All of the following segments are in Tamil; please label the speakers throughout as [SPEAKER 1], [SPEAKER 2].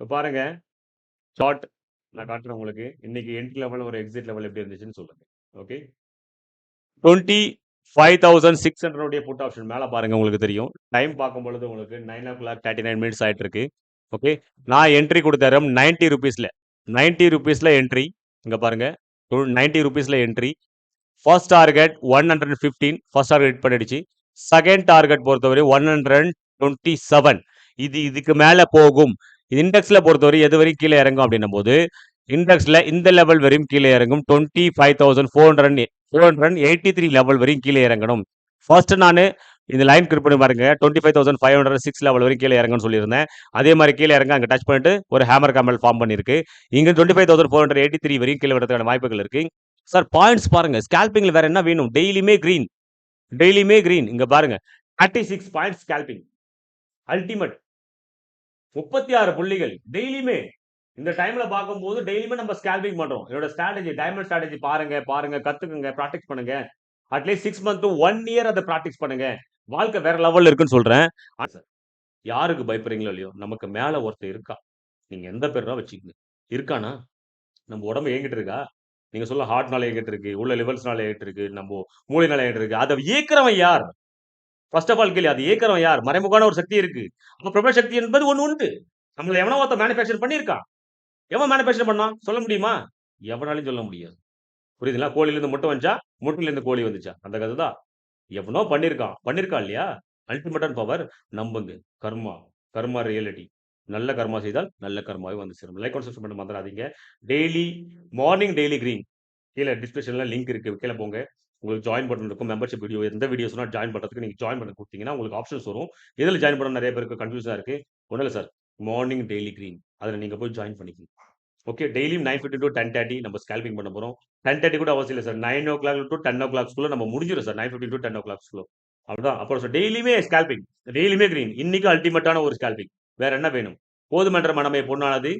[SPEAKER 1] இப்போ பாருங்க சார்ட் நான் காட்டுறேன் உங்களுக்கு. இன்னைக்கு என்ட்ரி லெவல் ஒரு எக்ஸிட் லெவல் எப்படி இருந்துச்சுன்னு சொல்லுங்க. ஓகே 25,600 உடைய புட் ஆப்ஷன் மேல பாருங்க, உங்களுக்கு தெரியும். டைம் பார்க்கும் பொழுது உங்களுக்கு 9:39 ஆயிட்டு இருக்கு. ஓகே நான் என்ட்ரி கொடுத்தேன் 90 ருபீஸ்ல. 90 ருபீஸ்ல என்ட்ரி. இங்க பாருங்க 90 ருபீஸ்ல entry. First target 115 first target hit பண்ணிடுச்சு. செகண்ட் டார்கெட் பொறுத்தவரை 127. இதுக்கு மேல போகும். இண்டெக்ஸ்ல பொறுத்தவரை எது வரைக்கும் கீழே இறங்கும் அப்படின்னும் போது இண்டெக்ஸ்ல இந்த லெவல் வரையும் கீழே இறங்கும். 25,483 லெவல் வரையும் கீழே இறங்கணும். ஃபர்ஸ்ட் நான் இந்த லைன் கிரிப் பண்ணி பாருங்க 25,506 லெவல் வரைக்கும் கீழே இறங்கும்னு சொல்லியிருந்தேன். அதே மாதிரி கீழே இறங்க அங்கே டச் பண்ணிட்டு ஒரு ஹேமர் கேமல் ஃபார்ம் பண்ணிருக்கு. இங்க 25,483 வரையும் கீழே வரதுக்கான வாய்ப்புகள் இருக்கு. சார் பாயிண்ட்ஸ் பாருங்க, ஸ்கேல்பிங்ல வேற என்ன வேணும்? டெய்லியுமே கிரீன், டெய்லியுமே கிரீன். இங்க பாருங்க 36 பாயிண்ட்ஸ் ஸ்கேல்பிங் அல்டிமேட். 36 புள்ளிகள் டெய்லியுமே. இந்த டைம்ல பார்க்கும்போது டெய்லியுமே நம்ம ஸ்கேல்பிங் பண்றோம். என்னோட ஸ்ட்ராட்டஜி டைமண்ட் ஸ்ட்ராட்டஜி பாருங்க கத்துக்குங்க, ப்ராக்டிஸ் பண்ணுங்க. அட்லீஸ்ட் 6 மந்த் டு 1 இயர் அதை ப்ராக்டிஸ் பண்ணுங்க. வாழ்க்கை வேற லெவல்ல இருக்குன்னு சொல்றேன். யாருக்கு பயப்படுறீங்களோ இல்லையோ, நமக்கு மேல ஒருத்தர் இருக்கா. நீங்க எந்த பேரா வச்சுக்கங்க, இருக்கானா? நம்ம உடம்பு இயங்கிட்டு இருக்கா? நீங்க சொல்ல ஹார்ட்னால இயங்கிட்டு இருக்கு, உள்ள லிவர்ஸ்னால இயங்கிட்டு இருக்கு, நம்ம மூளைனால இயங்கிட்டு இருக்கு. அதை இயக்கிறவன் யார்? ஃபர்ஸ்ட் ஆஃப் ஆல் கேள்வி, அது இயக்கிறவன் யார்? மறைமுகமான ஒரு சக்தி இருக்கு. அப்ப பிரபல சக்தி என்பது ஒண்ணு உண்டு. நம்மள எவனோ ஒருத்த மேனுஃபேக்சர் பண்ணியிருக்கான். எவன் மேனுஃபேக்சர் பண்ணான்? சொல்ல முடியுமா? எவனாலையும் சொல்ல முடியாது. புரியுதுங்களா? கோழில இருந்து முட்டை வந்துச்சா, முட்டையில இருந்து கோழி வந்துச்சா? அந்த கதை தான். எவனோ பண்ணியிருக்கான் இல்லையா? அல்டிமேட்டான பவர். நம்புங்க. கர்மா, கர்மா ரியாலிட்டி. நல்ல கர்மா செய்தால் நல்ல கர்மாவே வந்து சேரும். லைக் அண்ட் சப்ஸ்கிரைப் பண்ண மறந்துடாதீங்க. Daily morning daily green. கீழே டிஸ்கிரிப்ஷன்ல லிங்க் இருக்கு, கீழே போங்க. உங்களுக்கு ஜாயின் பட்டன் இருக்கும். மெம்பர்ஷிப் வீடியோ எந்த வீடியோஸ்னா ஜாயின் பண்றதுக்கு நீங்க ஜாயின் பண்ண கொடுத்தீங்கன்னா உங்களுக்கு ஆப்ஷன்ஸ் வரும். எதில் ஜாயின் பண்ண நிறைய பேருக்கு கன்ஃபியூஸா இருக்கு. ஒன்றும் இல்லை சார், மார்னிங் டெய்லி கிரீன் அதில் நீங்க போய் ஜாயின் பண்ணிக்கணும். ஓகே டெய்லியும் 9:50 to 10:30 நம்ம ஸ்கேல்பிங் பண்ண போறோம். 10:30 கூட அவசியம் இல்லை சார், 9 o'clock to 10 o'clock நம்ம முடிஞ்சிடும் சார். 9:50 to 10 o'clock அவ்வளவுதான். அப்புறம் சார் டெய்லியுமே ஸ்கேல்பிங், டெய்லியுமே கிரீன். இன்னைக்கு அல்டிமேட்டான ஒரு ஸ்கேல்பிங். வேற என்ன வேணும்? போதுமென்ற மனமே பொண்ணானது,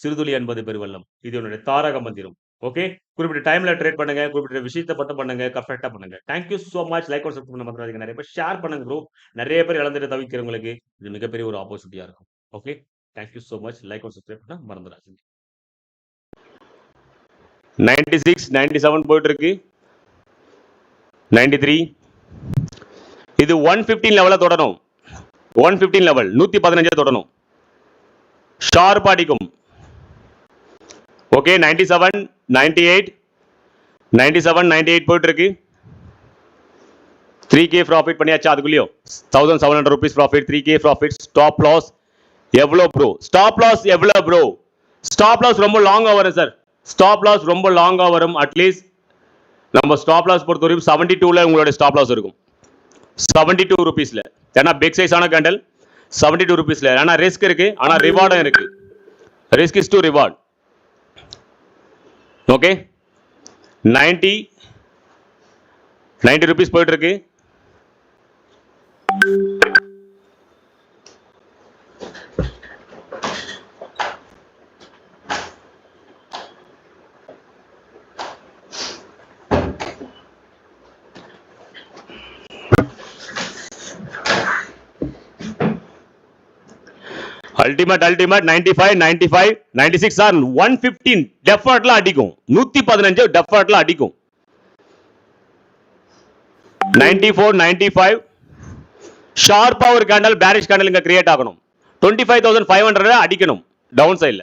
[SPEAKER 1] சிறுதுளி என்பது பெருவெள்ளம். இது என்னுடைய தாரக மந்திரம். ஓகே குறிப்பிட்ட டைம்ல ட்ரேட் பண்ணுங்க, குறிப்பிட்ட விஷயத்தை மட்டும் பண்ணுங்க, கரெக்டா பண்ணுங்க. Thank you so much. லைக் ஒரு சப்ஸ்கிரைப் பண்ண மறந்துடாதீங்க. நிறைய பேர் ஷேர் பண்ணுங்க ப்ரோ. நிறைய பேர் இழந்துட்டு தவிக்கிறவங்களுக்கு இது மிகப்பெரிய ஒரு ஆப்பர்ச்சுனிட்டியா இருக்கும். Okay thank you so much. Like ஒரு சப்ஸ்கிரைப் பண்ண மறந்துடாதீங்க. 96 97 போயிட்டு இருக்கு. 93 இது 115 லெவல தொடரும். 115 லெவல் 115 தொடரும். ஷார்ப் அடிக்கும். ஓகே 97 98 97 98 போயிட்டு இருக்கு. 3K ப்ராஃபிட் பண்ணியாச்சு. அதுக்குள்ளேயோ 1700 rupees profit, 3K profit. Stop loss எவ்வளோ ப்ரோ? ஸ்டாப் லாஸ் எவ்வளோ ப்ரோ? ஸ்டாப் லாஸ் ரொம்ப லாங்கா வரும் சார். ஸ்டாப் லாஸ் ரொம்ப லாங்கா வரும். அட்லீஸ்ட் நம்ம ஸ்டாப் லாஸ் பொறுத்த வரைக்கும் 72ல உங்களோட ஸ்டாப் லாஸ் இருக்கும். 72 rupeesல. ஏன்னா பிக் சைஸ் ஆன கேண்டல் 72 rupeesல. ஆனா ரிஸ்க் இருக்கு, ஆனா ரிவார்டும் இருக்கு. Risk is to reward. Okay 90 rupees போயிட்டு இருக்கு. அல்டிமேட் 95 95 96 ஆர் 115 டெஃபர்ட்ல அடிக்கும். 115 டெஃபர்ட்ல அடிக்கும். 94 95 ஷார்ப்பா ஒரு கேண்டல், பேரிஷ் கேண்டல் இங்க கிரியேட் ஆகணும். 25,500 அடிக்கணும் டவுன் சைட்ல.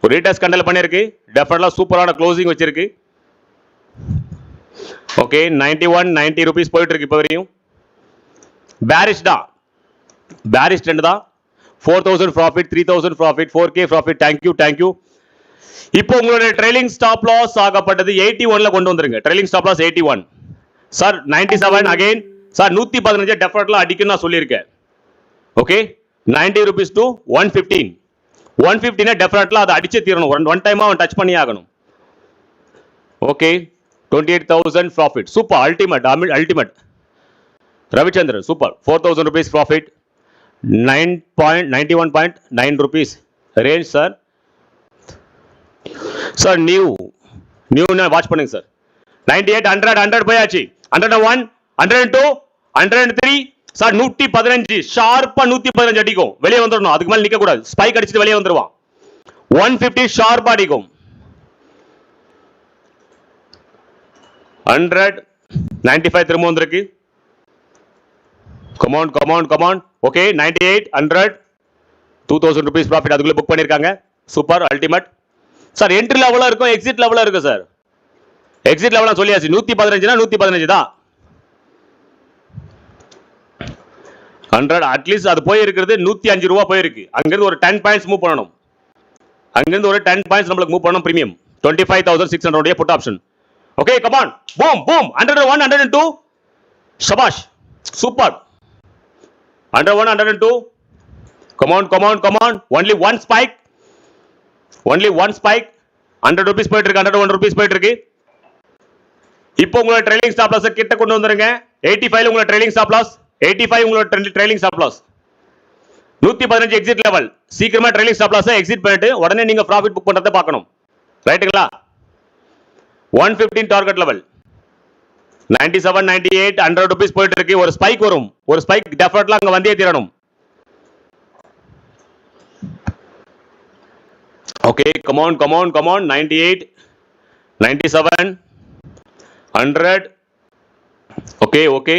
[SPEAKER 1] ஒரு ரீடெஸ்ட் கேண்டல் பண்ணிருக்கு. டெஃபர்ட்ல சூப்பரான க்ளோசிங் வச்சிருக்கு. ஓகே 91 90 rupees போயிட்டு இருக்கு. இப்போ வரையும் பேரிஷ் தான், பேரிஷ் ட்ரெண்ட் தான். 4,000 profit, 3,000 profit, 4K profit. Thank you. இப்போ உங்களுடைய ட்ரெயிலிங் ஸ்டாப் லாஸ் ஆகப்பட்டது 81ல கொண்டு வந்துருங்க. Trailing stop loss 81 sir. 97 again sir 115 டெஃபர்ட்ல அடிக்கும் நான் சொல்லியிருக்கேன். Okay 90 rupees to 115. 115 டெஃபர்ட்ல அதை அடிச்சே தீரணும். ஒன் டைமா அவன் டச் பண்ணி ஆகணும். Okay 28,000 profit. Super ultimate Ravichandran super. 4,000 rupees profit. 91.9 rupees range sir. Sir new watch பண்ணுங்க சார். 98 100 போயாச்சு. 101 102 103 சார் 115 ஷார்ப்பா 115 அடிக்கும், வெளியே வந்துடணும், அதுக்கு மேல நிக்க கூடாது, ஸ்பைக் அடிச்சுட்டு வெளியே வந்துருவான். 150 ஷார்ப்பா அடிக்கும். 100 95 திரும்ப வந்திருக்கு. Come on come on come on. Okay 98 100 2000 rupees profit அதுக்குள்ள புக் பண்ணிருக்காங்க. Super ultimate. சார் என்ட்ரி லெவலா இருக்கும், எக்ஸிட் லெவலா இருக்கு சார். எக்ஸிட் லெவலா சொல்லியாச்சு, 115 115 தான். 100 அட்லீஸ்ட் அது போய் இருக்கிறது 105 ரூபா போயிருக்கு. அங்கிருந்து ஒரு 10 பாயிண்ட்ஸ் மூவ் பண்ணணும். அங்கிருந்து ஒரு 10 பாயிண்ட்ஸ் நம்மளுக்கு மூவ் பண்ணணும். பிரீமியம் 25600 உடைய put option. Okay come on boom boom. 101 102 ஷபாஷ் super. 101 102 come on come on come on. Only one spike, only one spike. 100 rupees போயிட்டு இருக்கு, 101 rupees போயிட்டு இருக்கு. இப்போ உங்களோட ட்ரைலிங் ஸ்டாப் லாஸ் கிட்ட கொண்டு வந்துருங்க. 85 உங்களோட ட்ரைலிங் ஸ்டாப் லாஸ், 85 உங்களோட trailing stop loss. 115 exit level. சீக்கிரமா ட்ரைலிங் ஸ்டாப் லாஸ் எக்ஸிட் பண்ணிட்டு உடனே நீங்க ப்ராஃபிட் புக் பண்றத பார்க்கணும். ரைட்டுங்களா? 115 டார்கெட் லெவல். 97 98 100 rupees போயிட்டு இருக்கு. ஒரு ஸ்பைக் வரும், ஒரு ஸ்பைக் டெஃபினெட்லா அங்க வந்தே தீரணும். Okay come on come on come on. 98 97 100. Okay okay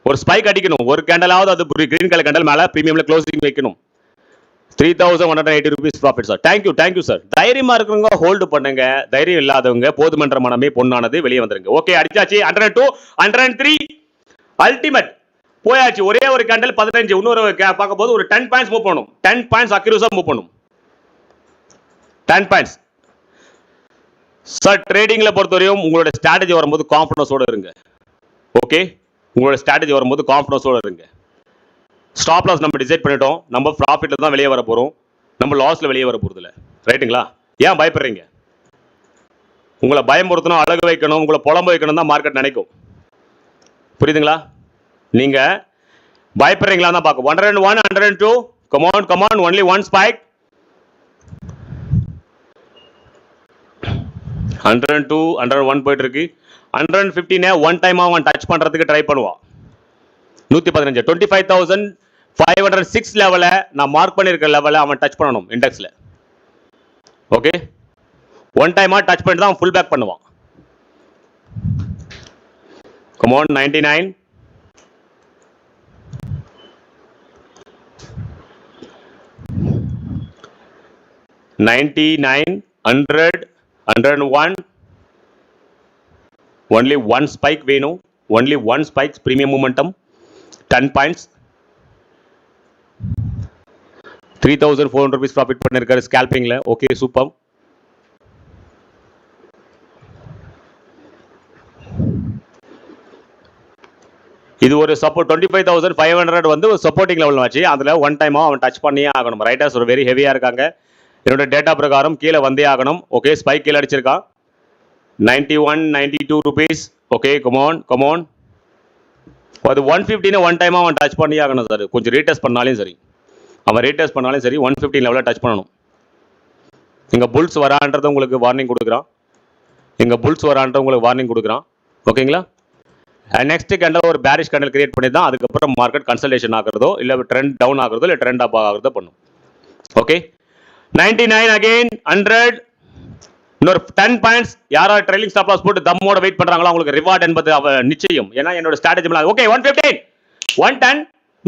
[SPEAKER 1] ஒரு ஸ்பைக் அடிக்கணும், ஒரு கேண்டலாவது அது கிரீன் கலர் கேண்டல் மேல பிரீமியம்ல க்ளோசிங் வைக்கணும். 3180 rupees profit sir. Thank you thank you sir. தைரியமா இருக்கிறவங்க ஹோல்டு பண்ணுங்க, தைரியம் இல்லாதவங்க போதுமன்ற மனமே பொண்ணானது, வெளியே வந்துருங்க. ஓகே அடிச்சாச்சு. 102 103 அல்டிமேட் போயாச்சு. ஒரே ஒரு கேண்டல் 15. இன்னொரு பார்க்க போது ஒரு 10 பாயிண்ட்ஸ் மூவ் பண்ணணும். 10 பாயிண்ட்ஸ் அக்யூரஸா மூவ் பண்ணணும். 10 பாயிண்ட்ஸ் சார். ட்ரேடிங்ல பொறுத்தவரையும் உங்களோட ஸ்ட்ராட்டஜி வரும்போது கான்ஃபிடன்ஸோட இருங்க. ஓகே உங்களோட ஸ்ட்ராட்டஜி வரும்போது கான்ஃபிடன்ஸோட இருங்க. ஸ்டாப் லாஸ் நம்ம டிசைட் பண்ணிட்டோம், நம்ம ப்ராஃபிட்ல தான் வெளியே வர போறோம், நம்ம லாஸ்ல வெளியே வர போறது இல்லை. ரைட்டுங்களா? ஏன் பயப்படுறீங்க? உங்களை பயமுறுத்தணும், அழகு வைக்கணும், உங்களை புலம்ப வைக்கணும் தான் மார்க்கெட் நினைக்கும். புரியுதுங்களா? நீங்க பயப்படுறீங்களா தான் பார்க்கும். 101 102 come on come on. Only one spike. 102 101 போயிட்டு இருக்கு. 115 ஒன் டைம் அவன் டச் பண்றதுக்கு ட்ரை பண்ணுவான். 115 25506 லெவல நான் மார்க் பண்ணிருக்க லெவல அவன் டச் பண்ணணும் இண்டெக்ஸ்ல. ஓகே ஒன் டைமா டச் பண்ணிட்டு தான் அவன் ஃபுல் பேக் பண்ணுவான். கமான் 99 99 100 101 only one spike வேணும். only one spikes premium momentum 10 points. 3400 rupees profit பண்ணிருக்காரு ஸ்கேல்பிங்ல. Okay super. இது ஒரு சப்போர்ட் 25500 வந்து ஒரு சப்போர்ட்டிங் லெவல் ஆச்சு. அதுல ஒன் டைமா அவன் டச் பண்ணியே ஆகணும். ரைட்டர்ஸ் ஒரு வெரி ஹெவியா இருக்காங்க. என்னோட டேட்டா பிரகாரம் கீழே வந்தே ஆகணும். ஓகே ஸ்பைக் கீழே அடிச்சிருக்கான். 91 92 rupees. Okay come on come on. அது 115 ஒன் டைமா அவன் டச் பண்ணியே ஆகணும் சார். கொஞ்சம் ரீடெஸ்ட் பண்ணாலும் சரி, அவன் ரீடெஸ்ட் பண்ணாலும் சரி 115 லெவலில் டச் பண்ணணும். இங்கே புல்ஸ் வரான்றது உங்களுக்கு வார்னிங் கொடுக்குறான். இங்கே புல்ஸ் வரான்றது உங்களுக்கு வார்னிங் கொடுக்குறான். ஓகேங்களா? நெக்ஸ்ட் கேண்டல் ஒரு பேரிஷ் கேண்டல் கிரியேட் பண்ணி தான் அதுக்கப்புறம் மார்க்கெட் கன்சல்டேஷன் ஆகிறதோ இல்லை ட்ரெண்ட் டவுன் ஆகிறதோ இல்லை ட்ரெண்ட் அப் ஆகிறதோ பண்ணும். Okay 99 again 100. இன்னொரு 10 பாயிண்ட்ஸ். யாராவது ட்ரைலிங் ஸ்டாப் லாஸ் போட்டு தம்மோட வெயிட் பண்றாங்களோ அவங்களுக்கு ரிவார்ட் என்பது நிச்சயம். ஏன்னா என்னோட ஸ்ட்ராட்டஜி ஓகே 115 110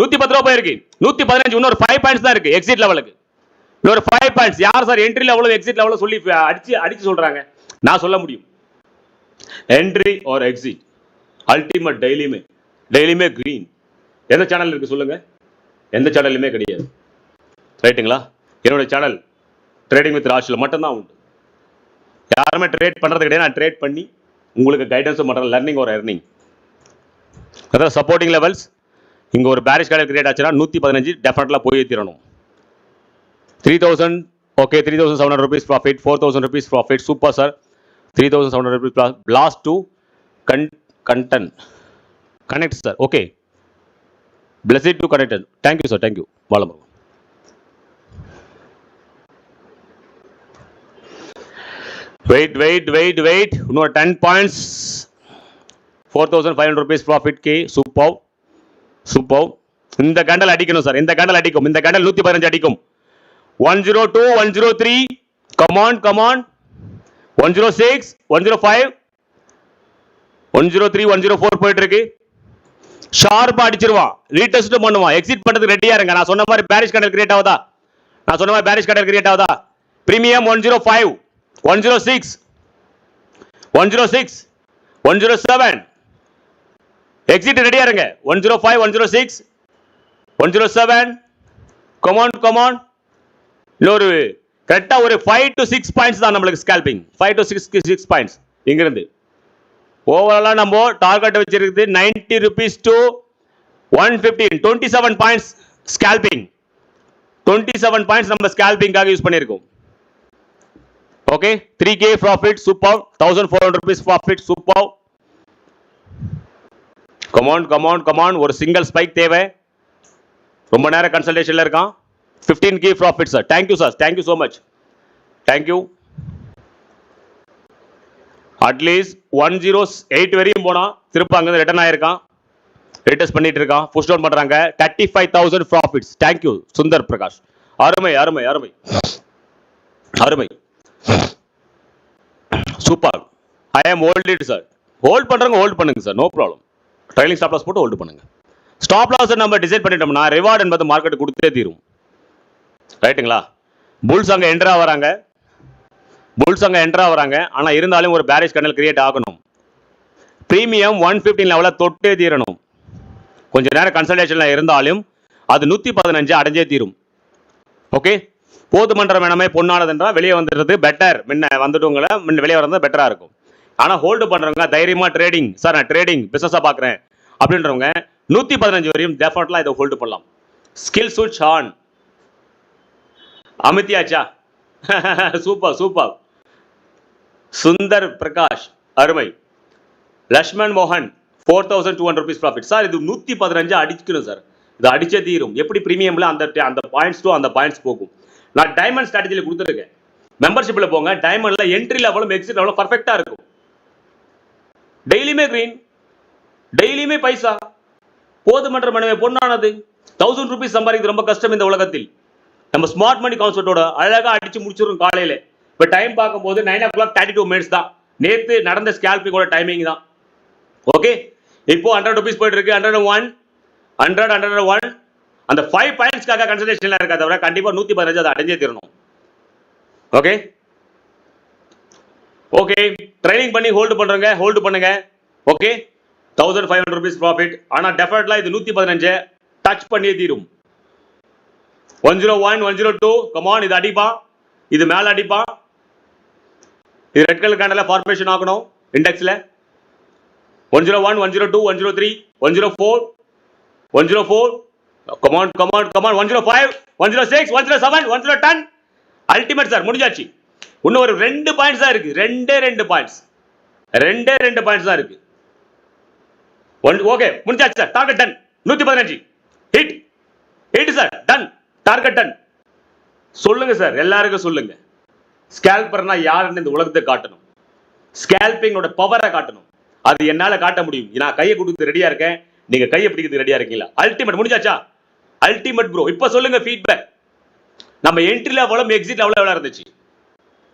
[SPEAKER 1] 110 ரூபாய் போயிருக்கு. 115 இன்னொரு 5 பாயிண்ட்ஸ் தான் இருக்கு எக்ஸிட் லெவலுக்கு. இன்னொரு 5 பாயிண்ட்ஸ். யார் சார் என்ட்ரி லெவலும் எக்ஸிட் லெவலும் சொல்லி அடிச்சு சொல்றாங்க? நான் சொல்ல முடியும். என்ட்ரி ஆர் எக்ஸிட் அல்டிமேட் டெய்லியுமே கிரீன். எந்த சேனல் இருக்கு சொல்லுங்க? எந்த சேனலுமே கிடையாது. ரைட்டுங்களா? என்னோட சேனல் ட்ரேடிங் வித் ராஷில் மட்டும்தான் உண்டு. யாருமே ட்ரேட் பண்றது கிடையாது. நான் ட்ரேட் பண்ணி உங்களுக்கு கைடன்ஸும் பண்றேன். லர்னிங் ஒரு எர்னிங். அதாவது சப்போர்ட்டிங் லெவல்ஸ். இங்க ஒரு பேரிஷ் கேண்டல் கிரியேட் ஆச்சுன்னா 115 டெஃபினெட்லா போய் தீரணும். 3000 okay 3700 rupees profit. 4000 rupees profit. Super sir. 3700 rupees last to connect sir. Okay pleased to connected. Thank you sir. Thank you. Valamurugan. Wait இன்னொரு 10 பாயிண்ட்ஸ். 4500 rupees ப்ராஃபிட் கே. சூப்பர். சூப்பர். இந்த கேண்டல் அடிக்கணும் சார், இந்த கேண்டல் அடிக்கும், இந்த கேண்டல் 115 அடிக்கும். 102, 103, கமான் கமான், 106, 105, 103, 104 போயிட்டு இருக்கு. ஷார்ப்பா அடிச்சிருவான், ரீடெஸ்ட் பண்ணுவான், எக்ஸிட் பண்றதுக்கு ரெடியா இருங்க. நான் சொன்ன மாதிரி பேரிஷ் கேண்டல் கிரியேட் ஆகுதா? நான் சொன்ன மாதிரி பேரிஷ் கேண்டல் கிரியேட் ஆகுதா? பிரீமியம் 105, 106, 106, 107, எக்ஸிட் ரெடியா இருங்க. 105, 106, 107, கமான் கமான். இன்னொரு கரெக்டா ஒரு 5 to 6 பாயிண்ட்ஸ் தான் நம்மளுக்கு ஸ்கால்பிங். 5 to 6 பாயிண்ட்ஸ் இங்க இருந்து. ஓவராலா நம்ம டார்கெட் வச்சிருக்குது 90 rupees to 115, 27 points scalping. 27 points நம்ம ஸ்கால்பிங்காக யூஸ் பண்ணியிருக்கோம். Okay, 3k profit, super. 1400 rupees profit, super. Come on come on come on. ஒரு சிங்கிள் ஸ்பைக் தேவை. ரொம்ப நேரம் கன்சல்டேஷன்ல இருக்கான். 15k profit sir. Thank you sir, thank you so much, thank you. At least 108 வரையும் போனா திரும்ப அங்கிருந்து ரிட்டர்ன் ஆயிருக்கான். ரீடெஸ்ட் பண்ணிட்டு இருக்கான், புஷ் டவுன் பண்றாங்க. 35,000 ப்ராஃபிட்ஸ். தேங்க்யூ சுந்தர் பிரகாஷ். அருமை அருமை அருமை அருமை, super. I am hold it sir. Hold பண்றவங்க ஹோல்ட் பண்ணுங்க sir, no problem. Trailing stop loss போட்டு ஹோல்ட் பண்ணுங்க. ஸ்டாப் லாஸ் நம்ம டிசைட் பண்ணிட்டோம்னா ரிவார்ட் என்பது மார்க்கெட் கொடுத்தே தீரும். ரைட்டுங்களா? புல்ஸ் அங்க என்ட்ரா வராங்க, புல்ஸ் அங்க என்ட்ரா வராங்க. ஆனா இருந்தாலும் ஒரு பேரிஷ் கேண்டல் கிரியேட் ஆகணும். பிரீமியம் 115 லெவல தொட்டே தீரணும். கொஞ்ச நேரம் கன்சல்டேஷன்ல இருந்தாலும் அது 115 அடைஞ்சே தீரும். ஓகே, போதுமன்ற வேணாமே பொண்ணானதுன்றா வெளியே வந்துடுறது பெட்டர். முன்ன வந்துட்டவங்கள முன்ன வெளியே வரது பெட்டரா இருக்கும். ஆனா ஹோல்டு பண்றவங்க தைரியமா ட்ரேடிங் சார், நான் ட்ரேடிங் பிசினஸா பாக்குறேன் அப்படின்றவங்க 115 வரையும் டெஃபினெட்லா இதை ஹோல்டு பண்ணலாம். ஸ்கில் சுவிட்ச் ஆன். அமித்யாச்சா சூப்பர் சூப்பர். சுந்தர் பிரகாஷ் அருமை. லக்ஷ்மண் மோகன் 4200 rupees ப்ராஃபிட் சார். இது 115 அடிக்கணும் சார், இது அடிச்சே தீரும். எப்படி பிரீமியம்ல அந்த பாயிண்ட்ஸ் டு அந்த பாயிண்ட்ஸ் போகும். நான் டைமண்ட் ஸ்ட்ராட்டஜில கொடுத்துருக்கேன். மெம்பர்ஷிப்ல போங்க. டைமண்ட்ல என்ட்ரி லெவலும் எக்ஸிட் லெவலும் பர்ஃபெக்ட்டா இருக்கும். டெய்லியுமே கிரீன், டெய்லியுமே பைசா. போதுமன்ற மனமே பொண்ணானது. 1000 rupees சம்பாதிக்கிறது ரொம்ப கஷ்டம் இந்த உலகத்தில். நம்ம ஸ்மார்ட் மணி கான்செப்டோட அழகா அடிச்சு முடிச்சிடும் காலையில. இப்ப டைம் பார்க்கும்போது 9:32 தான் நேத்து நடந்த ஸ்கால்பிங்கோட டைமிங் தான். ஓகே, இப்போ 100 rupees போயிட்டு இருக்கு. 101, 100, 101. அந்த 5 பாயிண்ட்ஸ்க்காக கன்சல்டேஷன்ல இருக்கா தவிர கண்டிப்பா 115 அதை அடைஞ்சே தீரணும். ஓகே ஓகே, ட்ரைனிங் பண்ணி ஹோல்டு பண்றவங்க ஹோல்டு பண்ணுங்க. Okay, 1500 rupees profit. ஆனா டெஃபினெட்லா இது 115 டச் பண்ணியே தீரும். 101, 102, கமான். இது அடிப்பான், இது மேல அடிப்பான். இது ரெட் கலர் கேண்டல்ல ஃபார்மேஷன் ஆகணும் இண்டெக்ஸ்ல. 101, 102, 103, 104, 104, come on come on come on. 105, 106, 107, 110. Ultimate sir, முடிஞ்சாச்சு. இன்னும் ஒரு 2 பாயிண்ட்ஸ் தான் இருக்கு. ரெண்டே ரெண்டு பாயிண்ட்ஸ் தான் இருக்கு. ஓகே, முடிஞ்சாச்சு sir. Target done. 115 hit hit sir. Done, target done. சொல்லுங்க சார், எல்லாருக்கும் சொல்லுங்க. ஸ்கேல்பர்னா யாருன்னு இந்த உலகத்தை காட்டணும். ஸ்கேல்பிங்கோட பவரை காட்டணும். அது என்னால காட்ட முடியும். நான் கையை கொடுத்து ரெடியா இருக்கேன். நீங்க கையை பிடிக்கிறது ரெடியா இருக்கீங்களா? அல்டிமேட். முடிஞ்சாச்சா? Ultimate bro. இப்ப சொல்லுங்க ஃபீட்பேக். நம்ம என்ட்ரி லெவலும் எக்ஸிட் லெவலும் எவ்வளவு இருந்துச்சு?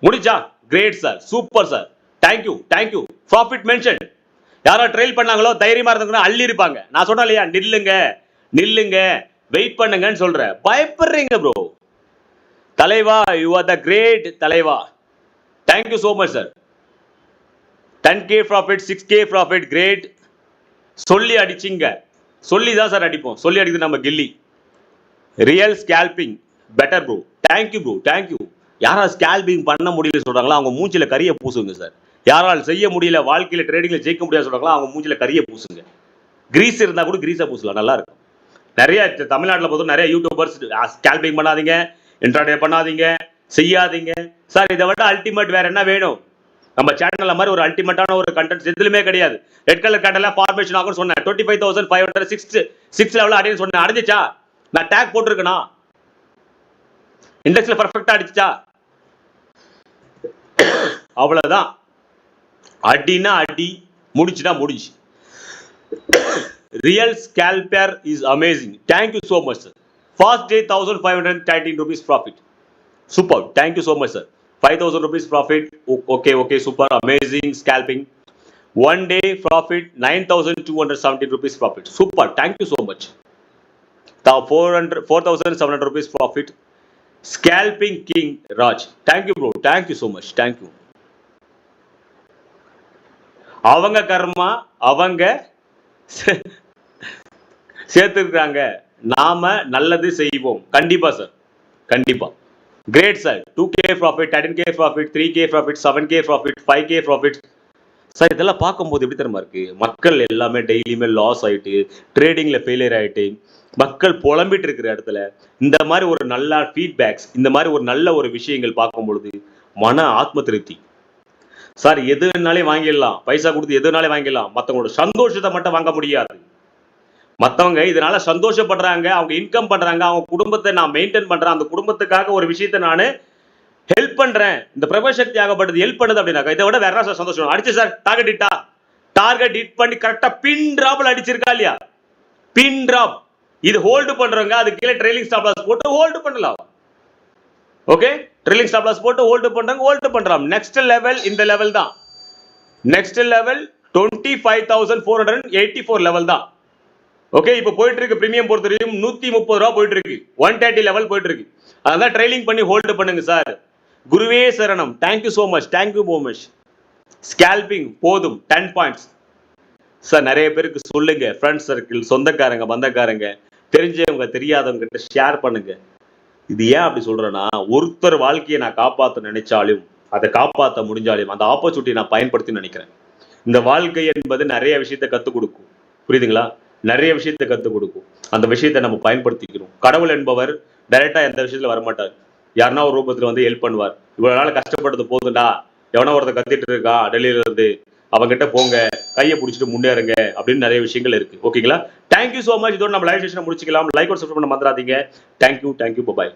[SPEAKER 1] முடிச்சா? Great sir, super sir, thank you thank you. Profit mention. யாரோ ட்ரெயில் பண்ணாங்களோ தைரியமா இருந்தாங்கன்னா அள்ளி இருப்பாங்க. நான் சொன்னேன் இல்லையா, நில்லுங்க நில்லுங்க வெயிட் பண்ணுங்கன்னு சொல்றேன். பயப்படுறீங்க ப்ரோ. தலைவா, யூ ஆர் த கிரேட் தலைவா. Thank you so much sir. 10k profit, 6k profit, great. சொல்லி அடிச்சிங்க. சொல்லி தான் சார் அடிப்போம். சொல்லி அடிக்கிறது நம்ம கில்லி. Real scalping better bro. Thank you bro, thank you. யாரால் ஸ்கேல்பிங் பண்ண முடியல சொல்றாங்களோ அவங்க மூஞ்சில கரிய பூசுங்க சார். யாரால் செய்ய முடியல, வாழ்க்கையில ட்ரேடிங்ல ஜெயிக்க முடியாது சொல்றாங்களோ அவங்க மூஞ்சில கரிய பூசுங்க. கிரீஸ் இருந்தா கூட கிரீஸா பூசலாம், நல்லா இருக்கும். நிறைய தமிழ்நாட்டில் பொறுத்த நிறைய யூடியூபர்ஸ் ஸ்கேல்பிங் பண்ணாதீங்க, இன்ட்ராடே பண்ணாதீங்க, செய்யாதீங்க சார். இதை விட அல்டிமேட் வேற என்ன வேணும்? நம்ம சேனல்ல மாதிரி ஒரு அல்டிமேட்டான ஒரு கண்டென்ட் எதுலுமே கிடையாது. ரெட் கலர் கேண்டல்ல ஃபார்மேஷன் ஆகும் சொன்னேன். 25,500 6 லெவல் அடைன்னு சொன்னேன். அடைஞ்சிச்சா? நான் டேக் போட்டிருக்கேனா? இண்டெக்ஸ்ல பர்ஃபெக்ட்டா அடிச்சா? அவ்வளவுதான். அடினா அடி, முடிச்சுனா முடிச்சு. Real scalper is amazing. Thank you so much, sir. First day 1513 rupees profit. Super. Thank you so much, sir. 5000 rupees profit. Okay, super. Amazing scalping. One day profit 9217 rupees profit. Super. Thank you so much. 4700 rupees profit. Scalping King Raj. Thank you, bro. Thank you so much. Thank you. அவங்க கர்மா அவங்க சேர்த்துருக்காங்க. நாம நல்லது செய்வோம். கண்டிப்பா சார், கண்டிப்பா. Great sir. 2K profit, 13K profit, 3K profit, 7K profit, 5K profit. Sir இதெல்லாம் பார்க்கும்போது எப்படி தெரியுமா இருக்கு? மக்கள் எல்லாமே டெய்லியுமே லாஸ் ஆயிட்டு, ட்ரேடிங்ல ஃபெயிலியர் ஆயிட்டு, மக்கள் புலம்பிட்டு இருக்கிற இடத்துல இந்த மாதிரி ஒரு நல்ல ஃபீட்பேக்ஸ், இந்த மாதிரி ஒரு நல்ல ஒரு விஷயங்கள் பார்க்கும் பொழுது மன ஆத்ம திருப்தி. சார் எது வேணாலே வாங்கிடலாம், பைசா கொடுத்து எது வேணாலே வாங்கிடலாம், மற்றவங்களோட சந்தோஷத்தை மட்டும் வாங்க முடியாது. மற்றவங்க இதனால சந்தோஷப்படுறாங்க, அவங்க இன்கம் பண்றாங்க, அவங்க குடும்பத்தை நான் மெயின்டைன் பண்றேன், அந்த குடும்பத்துக்காக ஒரு விஷயத்தை நான் ஹெல்ப் பண்றேன், இந்த பிரபசக்தி ஆகப்பட்டது ஹெல்ப் பண்ணுது அப்படின்னாக்கா இதை விட வேற சார் சந்தோஷம். அடிச்சு சார் டார்கெட் ஹிட் பண்ணி கரெக்டா பின் டிராப்ல அடிச்சிருக்கா இல்லையா? பின் டிராப் இது ஹோல்டு பண்றவங்க அது கீழே ட்ரெயிலிங் ஸ்டாப் லாஸ் போட்டு ஹோல்டு பண்ணலாம். ஓகே, ட்ரெயிலிங் ஸ்டாப் லாஸ் போட்டு ஹோல்டு பண்றாங்க, ஹோல்டு பண்றாங்க. நெக்ஸ்ட் லெவல் இந்த லெவல் தான். நெக்ஸ்ட் லெவல் 25,484 லெவல் தான். ஓகே, இப்போ போயிட்டு இருக்கு பிரீமியம் பொறுத்த வரைக்கும் 130 ரூபா போயிட்டு இருக்கு, 130 லெவல் போயிட்டு இருக்கு. அதான் ட்ரெயிலிங் பண்ணி ஹோல்டு பண்ணுங்க சார். குருவே சரணம். Thank you so much, thank you so much. Scalping போதும் 10 பாயிண்ட்ஸ் சார். நிறைய பேருக்கு சொல்லுங்க, ஃப்ரெண்ட்ஸ் சர்க்கிள், சொந்தக்காரங்க, பந்தக்காரங்க, தெரிஞ்சவங்க, தெரியாதவங்க கிட்ட ஷேர் பண்ணுங்க. இது ஏன் அப்படி சொல்றேன்னா, ஒருத்தர் வாழ்க்கையை நான் காப்பாற்ற நினைச்சாலும், அதை காப்பாற்ற முடிஞ்சாலும் அந்த ஆப்பர்ச்சுனிட்டி நான் பயன்படுத்தி நினைக்கிறேன். இந்த வாழ்க்கை என்பது நிறைய விஷயத்தை கத்துக் கொடுக்கும், புரியுதுங்களா? நிறைய விஷயத்தை கத்துக் கொடுக்கும். அந்த விஷயத்தை நம்ம பயன்படுத்திக்கிறோம். கடவுள் என்பவர் டைரக்டா எந்த விஷயத்துல வரமாட்டார், யாருன்னா ஒரு ரூபத்துல வந்து ஹெல்ப் பண்ணுவார். இவ்வளவு நாள் கஷ்டப்பட்டது போதுண்டா, எவனா ஒருத்த கத்திட்டு இருக்கா டெல்லியில இருந்து, அவங்ககிட்ட போங்க, கையை பிடிச்சிட்டு முன்னேறுங்க அப்படின்னு நிறைய விஷயங்கள் இருக்கு. ஓகேங்களா? Thank you so much. இதோட நம்ம லைவ் செஷனை முடிச்சுக்கலாம். லைக் ஒரு சப்ஸ்கிரைப் பண்ண மறந்துடாதீங்க. தேங்க்யூ, பாய்.